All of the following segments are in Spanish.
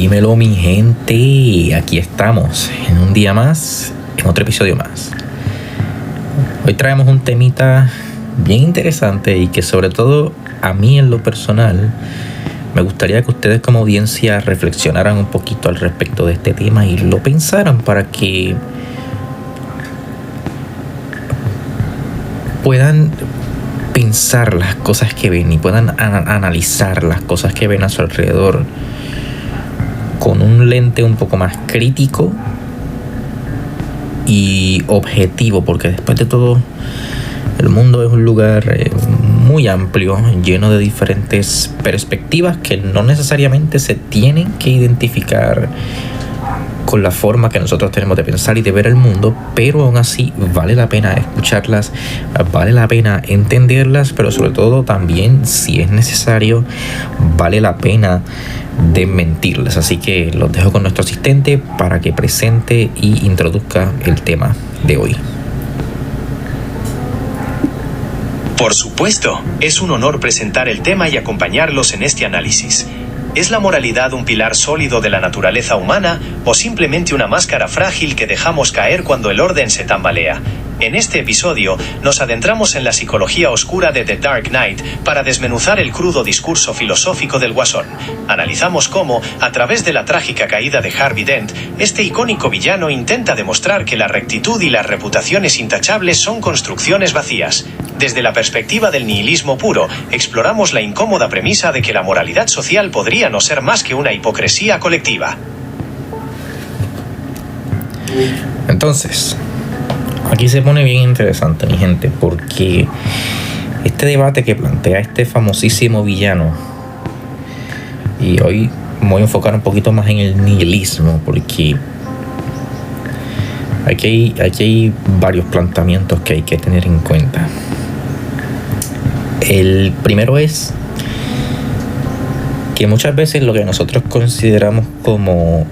Dímelo, mi gente, aquí estamos en un día más, en otro episodio más. Hoy traemos un temita bien interesante y que sobre todo a mí en lo personal me gustaría que ustedes como audiencia reflexionaran un poquito al respecto de este tema y lo pensaran para que puedan pensar las cosas que ven y puedan analizar las cosas que ven a su alrededor con un lente un poco más crítico y objetivo, porque después de todo el mundo es un lugar muy amplio, lleno de diferentes perspectivas que no necesariamente se tienen que identificar con la forma que nosotros tenemos de pensar y de ver el mundo, pero aún así vale la pena escucharlas, vale la pena entenderlas, pero sobre todo también, si es necesario, vale la pena desmentirlas. Así que los dejo con nuestro asistente para que presente y introduzca el tema de hoy. Por supuesto, es un honor presentar el tema y acompañarlos en este análisis. ¿Es la moralidad un pilar sólido de la naturaleza humana o simplemente una máscara frágil que dejamos caer cuando el orden se tambalea? En este episodio, nos adentramos en la psicología oscura de The Dark Knight para desmenuzar el crudo discurso filosófico del Guasón. Analizamos cómo, a través de la trágica caída de Harvey Dent, este icónico villano intenta demostrar que la rectitud y las reputaciones intachables son construcciones vacías. Desde la perspectiva del nihilismo puro, exploramos la incómoda premisa de que la moralidad social podría no ser más que una hipocresía colectiva. Entonces, aquí se pone bien interesante, mi gente, porque este debate que plantea este famosísimo villano, y hoy me voy a enfocar un poquito más en el nihilismo, porque aquí hay varios planteamientos que hay que tener en cuenta. El primero es que muchas veces lo que nosotros consideramos como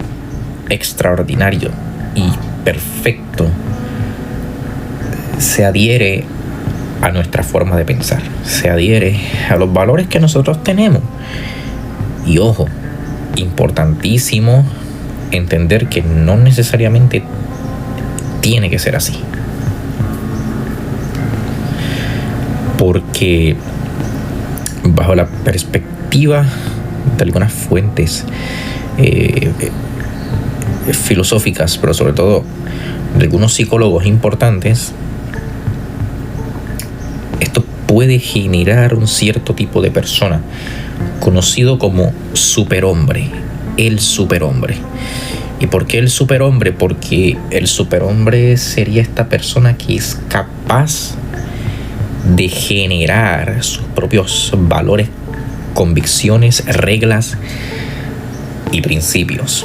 extraordinario y perfecto se adhiere a nuestra forma de pensar, se adhiere a los valores que nosotros tenemos. Y ojo, importantísimo entender que no necesariamente tiene que ser así. Porque bajo la perspectiva de algunas fuentes filosóficas, pero sobre todo de algunos psicólogos importantes, esto puede generar un cierto tipo de persona conocido como superhombre, el superhombre. ¿Y por qué el superhombre? Porque el superhombre sería esta persona que es capaz de generar sus propios valores, convicciones, reglas y principios.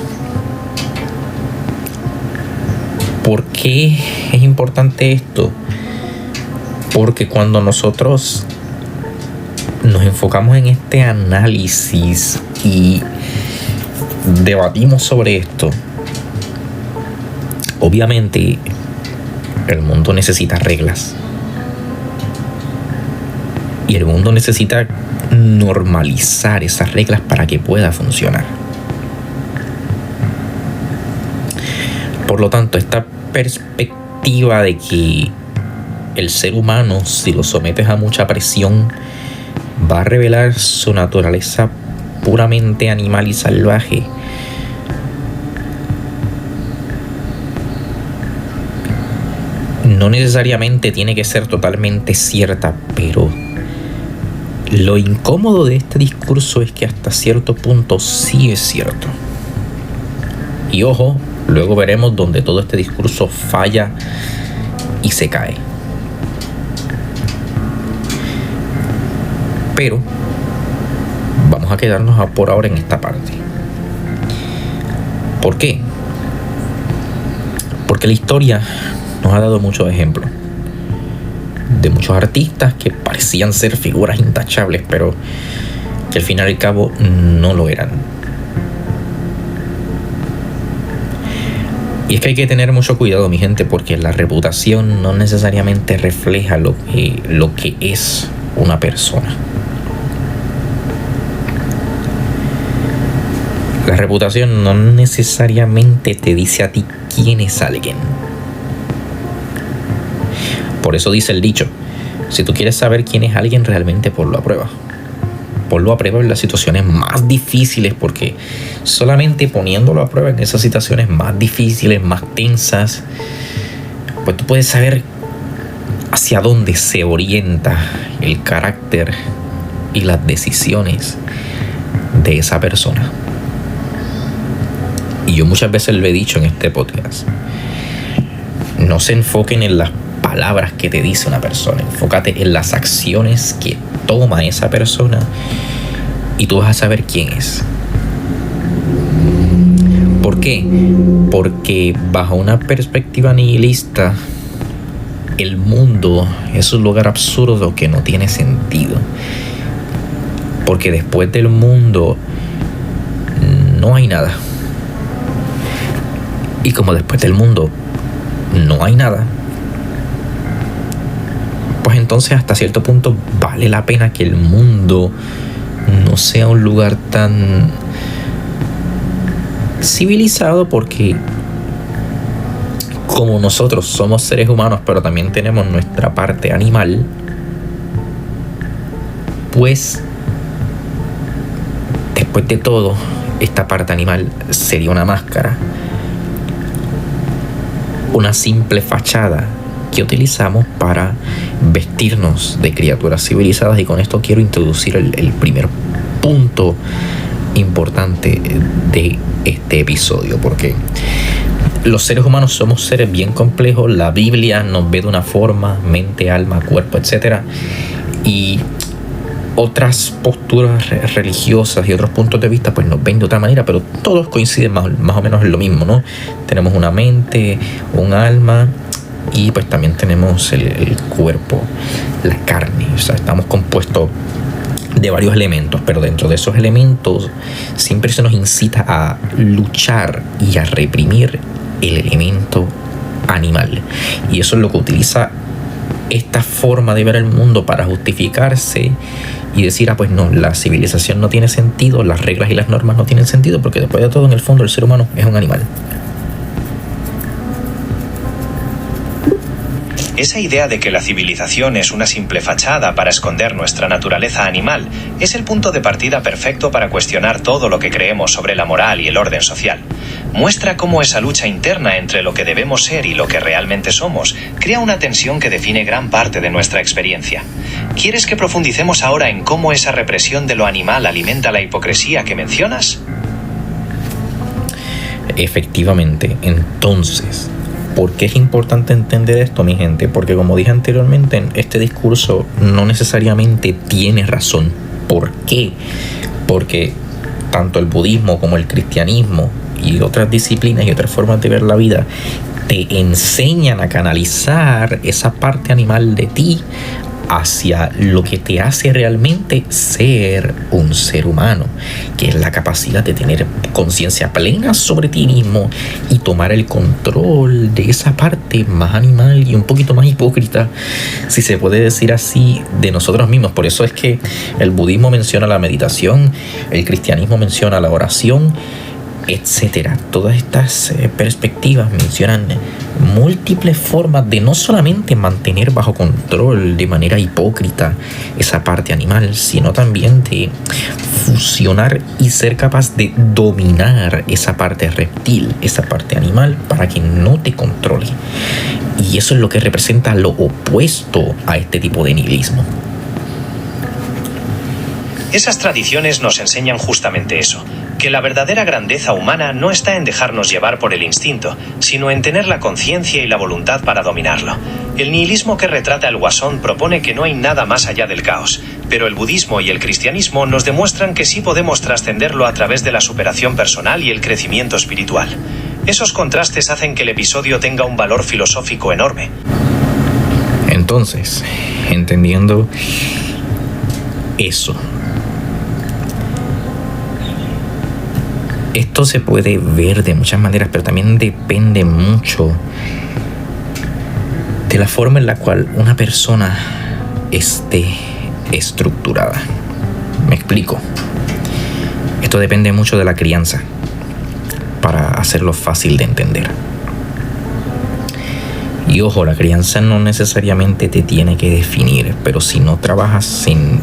¿Por qué es importante esto? Porque cuando nosotros nos enfocamos en este análisis y debatimos sobre esto, obviamente el mundo necesita reglas. Y el mundo necesita normalizar esas reglas para que pueda funcionar. Por lo tanto, esta perspectiva de que el ser humano, si lo sometes a mucha presión, va a revelar su naturaleza puramente animal y salvaje, no necesariamente tiene que ser totalmente cierta, pero lo incómodo de este discurso es que hasta cierto punto sí es cierto. Y ojo, luego veremos donde todo este discurso falla y se cae. Pero vamos a quedarnos por ahora en esta parte. ¿Por qué? Porque la historia nos ha dado muchos ejemplos de muchos artistas que parecían ser figuras intachables, pero que al final y al cabo no lo eran. Y es que hay que tener mucho cuidado, mi gente, porque la reputación no necesariamente refleja lo que es una persona. La reputación no necesariamente te dice a ti quién es alguien. Por eso dice el dicho, si tú quieres saber quién es alguien, realmente ponlo a prueba. Ponlo a prueba en las situaciones más difíciles, porque solamente poniéndolo a prueba en esas situaciones más difíciles, más tensas, pues tú puedes saber hacia dónde se orienta el carácter y las decisiones de esa persona. Y yo muchas veces lo he dicho en este podcast, no se enfoquen en las palabras que te dice una persona, enfócate en las acciones que toma esa persona y tú vas a saber quién es. ¿Por qué? Porque bajo una perspectiva nihilista, el mundo es un lugar absurdo que no tiene sentido. Porque después del mundo no hay nada. Y como después del mundo no hay nada, pues entonces hasta cierto punto vale la pena que el mundo no sea un lugar tan civilizado, porque como nosotros somos seres humanos pero también tenemos nuestra parte animal, pues después de todo esta parte animal sería una máscara, una simple fachada que utilizamos para vestirnos de criaturas civilizadas. Y con esto quiero introducir el primer punto importante de este episodio, porque los seres humanos somos seres bien complejos. La Biblia nos ve de una forma, mente, alma, cuerpo, etc. Y otras posturas religiosas y otros puntos de vista pues nos ven de otra manera, pero todos coinciden más o menos en lo mismo, ¿no? Tenemos una mente, un alma y pues también tenemos el cuerpo, la carne. O sea, estamos compuestos de varios elementos, pero dentro de esos elementos siempre se nos incita a luchar y a reprimir el elemento animal. Y eso es lo que utiliza esta forma de ver el mundo para justificarse y decir, pues no, la civilización no tiene sentido, las reglas y las normas no tienen sentido, porque después de todo, en el fondo, el ser humano es un animal. Esa idea de que la civilización es una simple fachada para esconder nuestra naturaleza animal es el punto de partida perfecto para cuestionar todo lo que creemos sobre la moral y el orden social. Muestra cómo esa lucha interna entre lo que debemos ser y lo que realmente somos crea una tensión que define gran parte de nuestra experiencia. ¿Quieres que profundicemos ahora en cómo esa represión de lo animal alimenta la hipocresía que mencionas? Efectivamente, entonces, ¿por qué es importante entender esto, mi gente? Porque como dije anteriormente, este discurso no necesariamente tiene razón. ¿Por qué? Porque tanto el budismo como el cristianismo y otras disciplinas y otras formas de ver la vida te enseñan a canalizar esa parte animal de ti hacia lo que te hace realmente ser un ser humano, que es la capacidad de tener conciencia plena sobre ti mismo y tomar el control de esa parte más animal y un poquito más hipócrita, si se puede decir así, de nosotros mismos. Por eso es que el budismo menciona la meditación, el cristianismo menciona la oración, etcétera. Todas estas perspectivas mencionan múltiples formas de no solamente mantener bajo control de manera hipócrita esa parte animal, sino también de fusionar y ser capaz de dominar esa parte reptil, esa parte animal, para que no te controle. Y eso es lo que representa lo opuesto a este tipo de nihilismo. Esas tradiciones nos enseñan justamente eso, que la verdadera grandeza humana no está en dejarnos llevar por el instinto, sino en tener la conciencia y la voluntad para dominarlo. El nihilismo que retrata el Guasón propone que no hay nada más allá del caos, pero el budismo y el cristianismo nos demuestran que sí podemos trascenderlo a través de la superación personal y el crecimiento espiritual. Esos contrastes hacen que el episodio tenga un valor filosófico enorme. Entonces, entendiendo eso, esto se puede ver de muchas maneras, pero también depende mucho de la forma en la cual una persona esté estructurada. Me explico. Esto Esto depende mucho de la crianza para hacerlo fácil de entender. Y ojo, la crianza no necesariamente te tiene que definir, pero si no trabajas en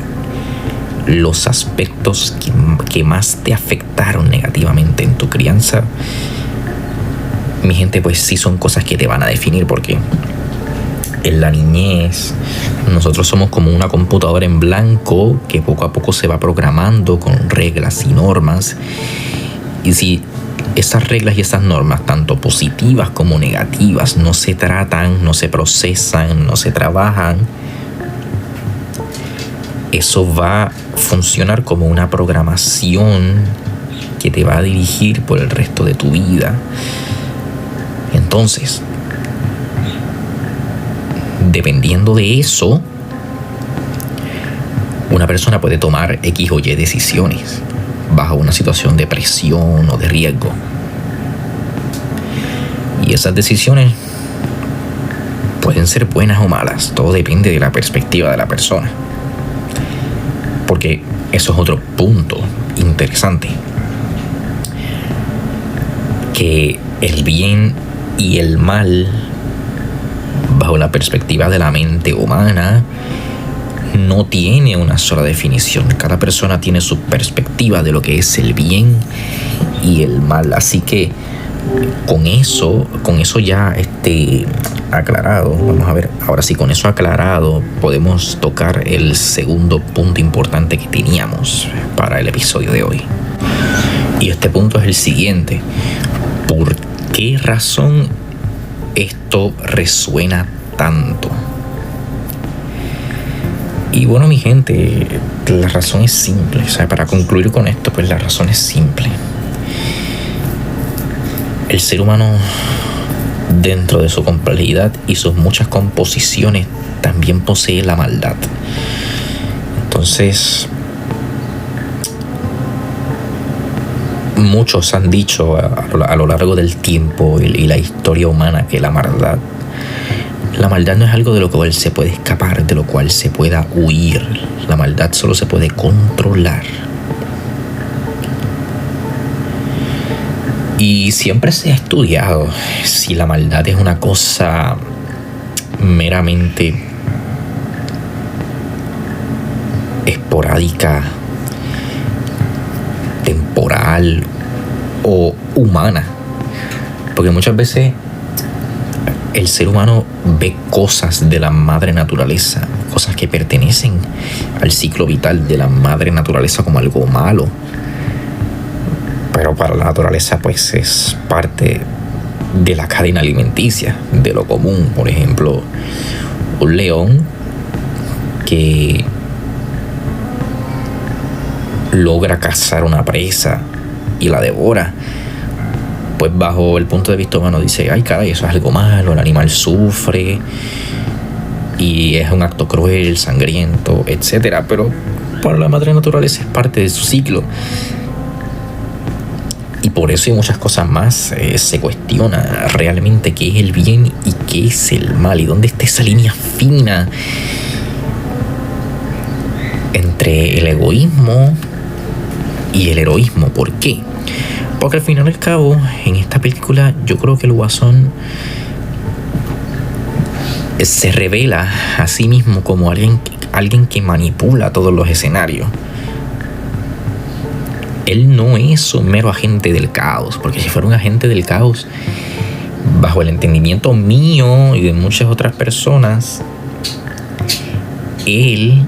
los aspectos que más te afectaron negativamente en tu crianza, mi gente, pues sí son cosas que te van a definir, porque en la niñez nosotros somos como una computadora en blanco que poco a poco se va programando con reglas y normas, y si esas reglas y esas normas, tanto positivas como negativas, no se tratan, no se procesan, no se trabajan, eso va a funcionar como una programación que te va a dirigir por el resto de tu vida. Entonces, dependiendo de eso, una persona puede tomar X o Y decisiones bajo una situación de presión o de riesgo. Y esas decisiones pueden ser buenas o malas, todo depende de la perspectiva de la persona. Porque eso es otro punto interesante, que el bien y el mal, bajo la perspectiva de la mente humana, no tiene una sola definición. Cada persona tiene su perspectiva de lo que es el bien y el mal. Así que con eso ya aclarado, vamos a ver, ahora sí, con eso aclarado, podemos tocar el segundo punto importante que teníamos para el episodio de hoy. Y este punto es el siguiente: ¿por qué razón esto resuena tanto? Y bueno, mi gente, la razón es simple. O sea, para concluir con esto, pues la razón es simple. El ser humano, dentro de su complejidad y sus muchas composiciones, también posee la maldad. Entonces, muchos han dicho a lo largo del tiempo y la historia humana que la maldad no es algo de lo cual se puede escapar, de lo cual se pueda huir. La maldad solo se puede controlar. Y siempre se ha estudiado si la maldad es una cosa meramente esporádica, temporal o humana. Porque muchas veces el ser humano ve cosas de la madre naturaleza, cosas que pertenecen al ciclo vital de la madre naturaleza, como algo malo. Pero para la naturaleza, pues, es parte de la cadena alimenticia, de lo común. Por ejemplo, un león que logra cazar una presa y la devora, pues bajo el punto de vista humano dice: ay, caray, eso es algo malo, el animal sufre y es un acto cruel, sangriento, etcétera. Pero para la madre naturaleza es parte de su ciclo. Y por eso y muchas cosas más se cuestiona realmente qué es el bien y qué es el mal, y dónde está esa línea fina entre el egoísmo y el heroísmo. ¿Por qué? Porque al final y al cabo, en esta película, yo creo que el Guasón se revela a sí mismo como alguien que manipula todos los escenarios. Él no es un mero agente del caos, porque si fuera un agente del caos, bajo el entendimiento mío y de muchas otras personas, él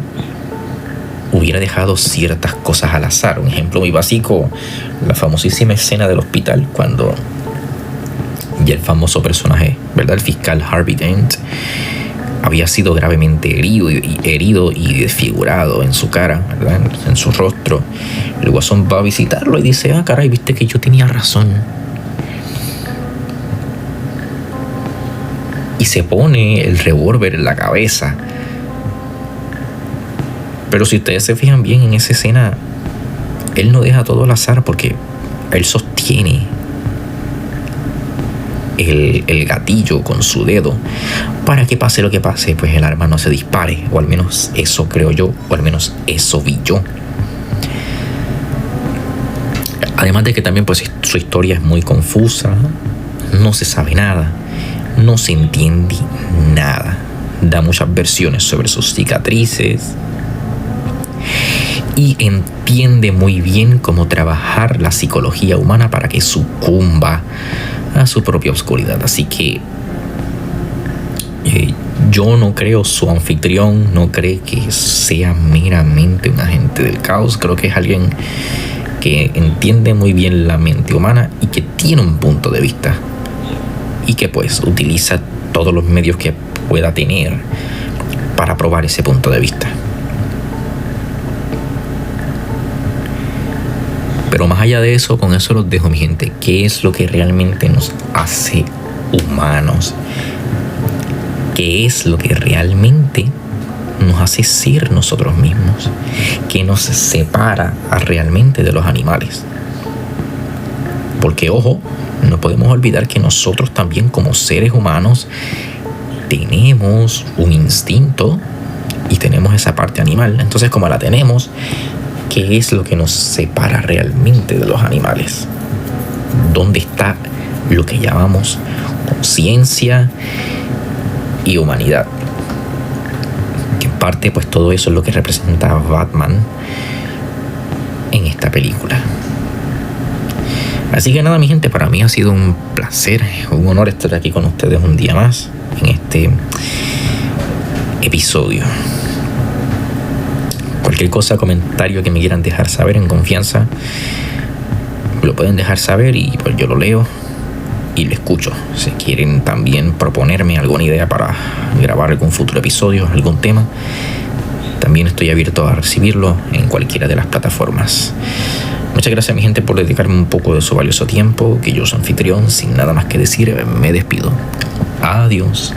hubiera dejado ciertas cosas al azar. Un ejemplo muy básico, la famosísima escena del hospital, cuando ya el famoso personaje, ¿verdad?, el fiscal Harvey Dent, había sido gravemente herido y desfigurado en su cara, ¿verdad?, en su rostro. El Guasón va a visitarlo y dice: ah, caray, viste que yo tenía razón. Y se pone el revólver en la cabeza. Pero si ustedes se fijan bien en esa escena, él no deja todo al azar, porque él sostiene el gatillo con su dedo para que pase lo que pase, pues el arma no se dispare, o al menos eso creo yo, o al menos eso vi yo. Además de que también pues su historia es muy confusa, no se sabe nada, no se entiende nada, da muchas versiones sobre sus cicatrices y entiende muy bien cómo trabajar la psicología humana para que sucumba a su propia oscuridad. Así que yo no creo, su anfitrión no cree que sea meramente un agente del caos. Creo que es alguien que entiende muy bien la mente humana y que tiene un punto de vista y que pues utiliza todos los medios que pueda tener para probar ese punto de vista. Pero más allá de eso, con eso los dejo, mi gente. ¿Qué es lo que realmente nos hace humanos? ¿Qué es lo que realmente nos hace ser nosotros mismos? ¿Qué nos separa realmente de los animales? Porque, ojo, no podemos olvidar que nosotros también como seres humanos tenemos un instinto y tenemos esa parte animal. Entonces, como la tenemos, ¿qué es lo que nos separa realmente de los animales? ¿Dónde está lo que llamamos conciencia y humanidad? Que en parte pues todo eso es lo que representa Batman en esta película. Así que nada, mi gente, para mí ha sido un placer, un honor estar aquí con ustedes un día más en este episodio. Cualquier cosa, comentario que me quieran dejar saber en confianza, lo pueden dejar saber y pues yo lo leo y lo escucho. Si quieren también proponerme alguna idea para grabar algún futuro episodio, algún tema, también estoy abierto a recibirlo en cualquiera de las plataformas. Muchas gracias, mi gente, por dedicarme un poco de su valioso tiempo. Que yo, su anfitrión, sin nada más que decir, me despido. Adiós.